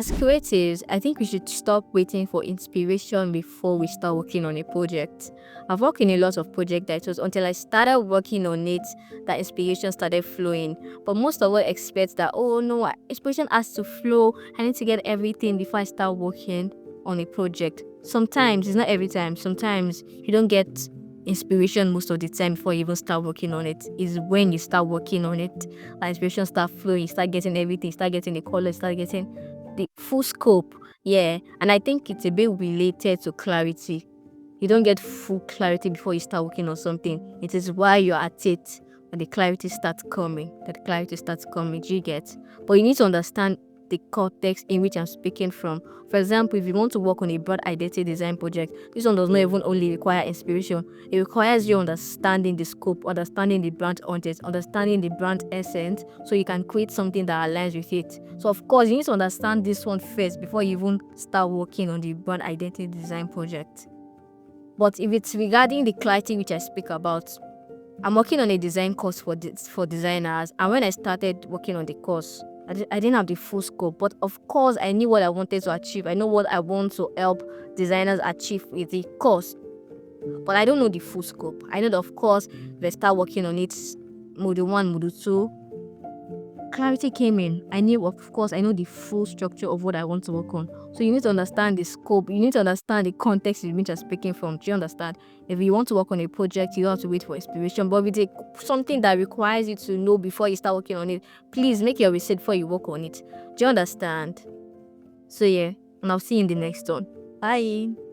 As creatives, I think we should stop waiting for inspiration before we start working on a project. I've worked in a lot of projects that it was until I started working on it that inspiration started flowing. But most of us expect that, oh no, inspiration has to flow. I need to get everything before I start working on a project. Sometimes, it's not every time, sometimes you don't get inspiration most of the time before you even start working on it. Is when you start working on it that inspiration start flowing, you start getting everything, you start getting the color, start getting the full scope. Yeah, and I think it's a bit related to clarity. You don't get full clarity before you start working on something. It is while you're at it that the clarity starts coming. Do you get? But you need to understand the context in which I'm speaking from. For example, if you want to work on a broad identity design project, this one does not even only require inspiration. It requires you understanding the scope, understanding the brand context, understanding the brand essence, so you can create something that aligns with it. So of course, you need to understand this one first before you even start working on the brand identity design project. But if it's regarding the clarity which I speak about, I'm working on a design course for designers, and when I started working on the course, I didn't have the full scope, but of course I knew what I wanted to achieve. I know what I want to help designers achieve with the course, but I don't know the full scope. I know that of course if I start working on it, module 1, module 2, clarity came in. I knew, of course, I know the full structure of what I want to work on. So you need to understand the scope. You need to understand the context in which you're speaking from. Do you understand? If you want to work on a project, you don't have to wait for inspiration. But if it's something that requires you to know before you start working on it, please make your research before you work on it. Do you understand? So yeah, and I'll see you in the next one. Bye.